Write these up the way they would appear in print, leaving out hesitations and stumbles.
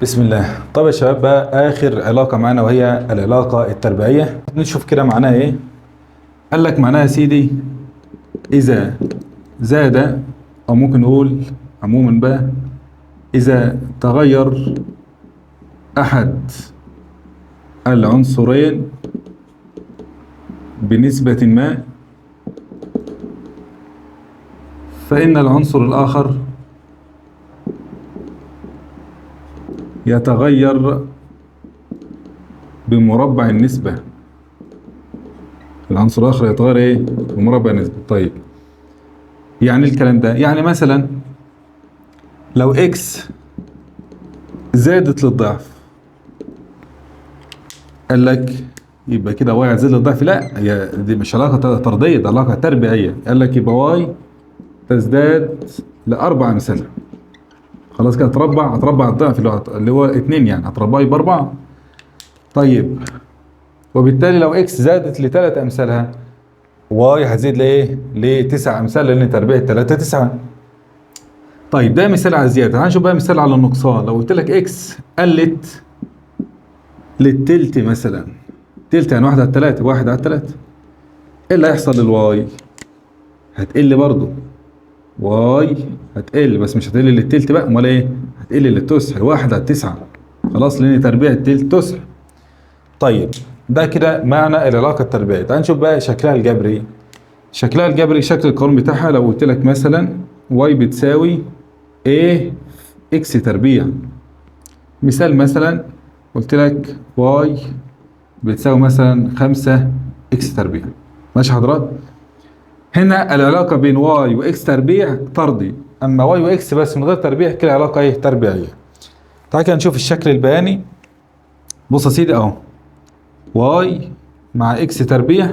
بسم الله. طب يا شباب بقى اخر علاقه معانا وهي العلاقه التربيعيه. نشوف كده معناها ايه. قال لك معناها يا سيدي اذا زاد، او ممكن نقول عموما بقى اذا تغير احد العنصرين بنسبه ما فان العنصر الاخر يتغير بمربع النسبة. العنصر الآخر يتغير إيه؟ بمربع النسبة. طيب يعني الكلام ده يعني مثلا لو إكس زادت للضعف، قال لك يبقى كده واي هتزيد للضعف. لا، هي دي مش علاقة طردية، ده علاقة تربيعية. قال لك يبقى واي تزداد لأربع أمثلة. خلاص كده هتربع الضعف اللي هو 2، يعني هتربعه يبقى 4. طيب وبالتالي لو اكس زادت لثلاث امثالها واي هتزيد لايه؟ لتسع امثال، لان تربيع 3 9. طيب ده مثال على الزياده. هنشوف بقى مثال على النقصان. لو قلت لك اكس قلت للتلت مثلا، تلت يعني 1 على 3، 1 على 3، ايه اللي هيحصل للواي؟ هتقل برضه. واي هتقل بس مش هتقل للتلت بقى، امال ايه؟ هتقل للتسع، 1 على 9. خلاص لان تربيع التلت تسع. طيب ده كده معنى العلاقة التربيعية. تعال نشوف بقى شكلها الجبري. شكلها الجبري، شكل القانون بتاعها. لو قلت لك مثلا واي بتساوي ايه اكس تربيع، مثال مثلا قلت لك واي بتساوي مثلا 5 اكس تربيع. ماشي حضرات؟ هنا العلاقة بين واي واكس تربيع طردي، اما واي واكس بس من غير تربيع كده علاقة ايه؟ تربيعية. تعال كده نشوف الشكل البياني. بص يا سيدي اهو، واي مع اكس تربيع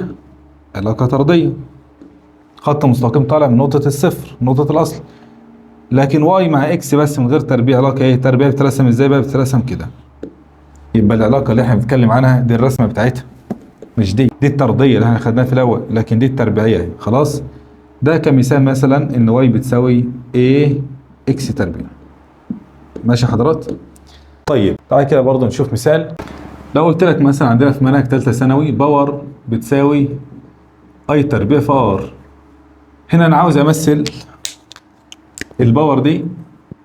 علاقة طردية، خط مستقيم طالع من نقطة الصفر، نقطة الأصل. لكن واي مع اكس بس من غير تربيع علاقة ايه؟ تربيع بترسم ازاي بقى؟ بترسم كده. يبقى العلاقة اللي احنا بنتكلم عنها دي الرسمة بتاعتها، مش دي الطردية اللي احنا خدناها في الأول، لكن دي التربيعية اهي. خلاص ده كمثال مثلا إن واي بتساوي ايه اكس تربيع. ماشي حضرات؟ طيب تعالى كده برضه نشوف مثال. لو قلت لك مثلا عندنا في منهج ثالثة ثانوي باور بتساوي اي تربيع في ار. هنا انا عاوز امثل الباور دي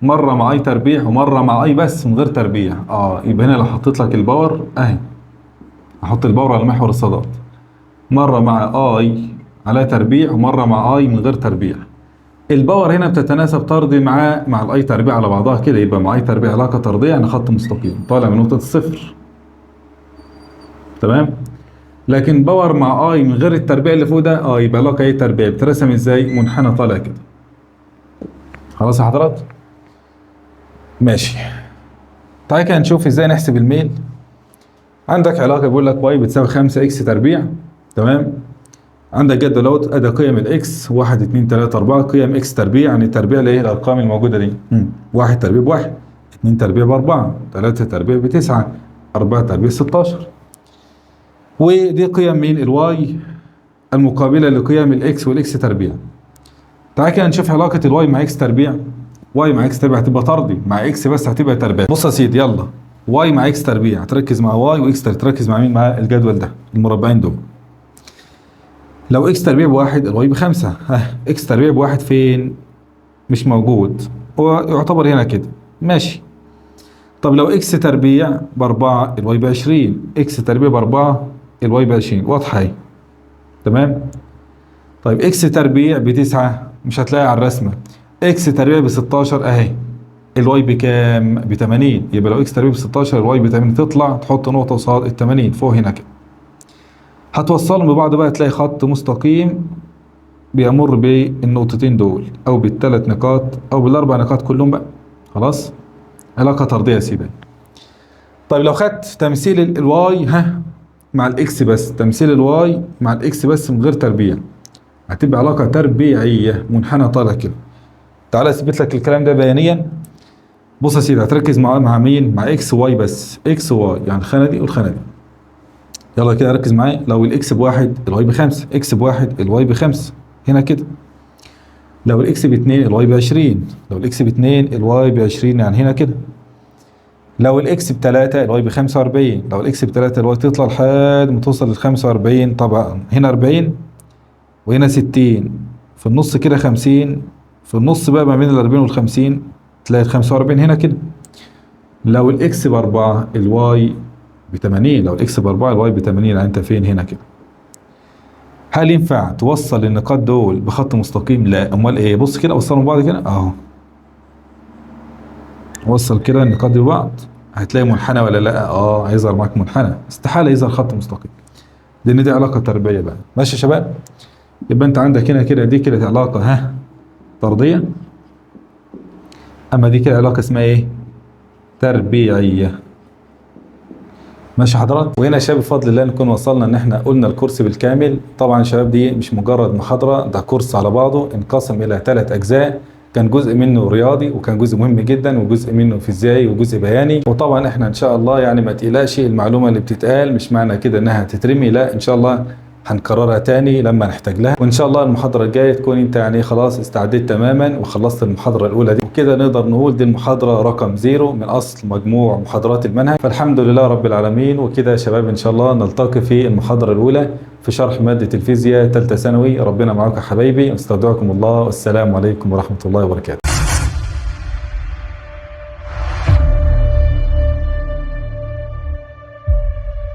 مره مع اي تربيع ومره مع اي بس من غير تربيع. يبقى هنا لو حطيت لك الباور اهي، احط الباور على محور الصادات، مره مع اي على تربيع ومره مع اي من غير تربيع. الباور هنا بتتناسب طردي مع الاي تربيع على بعضها كده. يبقى مع اي تربيع علاقه طرديه يعني خط مستقيم طالع من نقطه الصفر. تمام. لكن باور مع اي من غير التربيع اللي فوق ده يبقى علاقه ايه؟ تربيع. بترسم ازاي؟ منحنى طالع كده. خلاص يا حضرات؟ ماشي. تعالى كده نشوف ازاي نحسب الميل. عندك علاقه بيقول لك واي بتساوي 5 اكس تربيع. تمام. عندك جدول اهوت، ادي قيم الاكس 1 2 3 4، قيم اكس تربيع يعني تربيع لايه؟ الارقام الموجوده دي. 1 تربيع ب1، 2 تربيع ب4، 3 تربيع ب9، 4 تربيع 16. ودي قيم مين؟ الواي المقابله لقيم الاكس والاكس تربيع. تعالى كده نشوف علاقه الواي مع اكس تربيع. واي مع اكس تربيع هتبقى طردي، مع اكس بس هتبقى تربيع. بص يا سيدي يلا، واي مع اكس تربيع هتركز مع واي، واكس تركز مع مين؟ مع الجدول ده، المربعين دول. لو اكس تربيع بواحد الواي ب5. اكس تربيع بواحد فين؟ مش موجود، هو يعتبر هنا كده. ماشي. طب لو اكس تربيع ب4 الواي ب20، اكس تربيع ب4 الواي ب20، واضحه اهي. تمام. طيب اكس تربيع ب9 مش هتلاقيها على الرسمه. اكس تربيع ب16 اهي، الواي بكام؟ ب80. يبقى لو اكس تربيع ب16 الواي ب80، تطلع تحط نقطه قصاد ال80 فوق هنا كده. هتوصلهم ببعض بقى تلاقي خط مستقيم بيمر بالنقطتين دول، او بالثلاث نقاط او بالاربع نقاط كلهم بقى. خلاص علاقه طرديه يا سيدي. طيب لو خدت تمثيل الواي مع الاكس بس، تمثيل الواي مع الاكس بس من غير تربيع، هتبقى علاقه تربيعيه منحنى طالع كده. تعالى اثبت لك الكلام ده بيانيا. بص يا سيدي، هتركز مع مين؟ مع اكس واي بس، اكس واي يعني الخانه دي والخانه دي. يلا كده ركز معايا. لو الاكس بواحد الواي ب5، اكس بواحد الواي ب5 هنا كده. لو الاكس ب2 الواي ب20، لو الاكس ب2 الواي ب20 يعني هنا كده. لو الاكس ب3 الواي ب 45. لو الاكس ب3 الواي تطلع لحد ما توصل ل 45. طبعا هنا 40 وهنا 60، في النص كده 50، في النص بقى ما بين ال 40 وال 50 تلاقي ال 45 هنا كده. لو الاكس ب4 الواي ب80. لو الاكس ب4 الواي ب80 يعني انت فين هنا كده. هل ينفع توصل النقاط دول بخط مستقيم؟ لا. امال ايه؟ بص كده، وصلهم ببعض كده اهو. وصل كده النقاط دي ببعض هتلاقي منحنى ولا لا؟ هيظهر معاك منحنى، استحاله يظهر خط مستقيم، لان دي علاقه تربيعيه بقى. ماشي يا شباب؟ يبقى انت عندك هنا كده دي كده علاقه طرديه، اما دي كده علاقه اسمها ايه؟ تربيعيه. ماشي حضرات؟ وهنا يا شباب بفضل الله نكون وصلنا ان احنا قلنا الكورس بالكامل. طبعا يا شباب دي مش مجرد محاضره، ده كورس على بعضه انقسم الى 3 اجزاء. كان جزء منه رياضي وكان جزء مهم جدا، وجزء منه فيزيائي، وجزء بياني. وطبعا احنا ان شاء الله يعني ما تقلقش، المعلومه اللي بتتقال مش معنى كده انها تترمي، لا ان شاء الله هنكررها تاني لما نحتاج لها. وان شاء الله المحاضره الجايه تكون انت يعني خلاص استعديت تماما وخلصت المحاضره الاولى دي، وكده نقدر نقول دي المحاضره رقم 0 من اصل مجموع محاضرات المنهج. فالحمد لله رب العالمين. وكده يا شباب ان شاء الله نلتقي في المحاضره الاولى في شرح ماده الفيزياء ثالثه ثانوي. ربنا معاكم يا حبايبي، استودعكم الله، والسلام عليكم ورحمه الله وبركاته.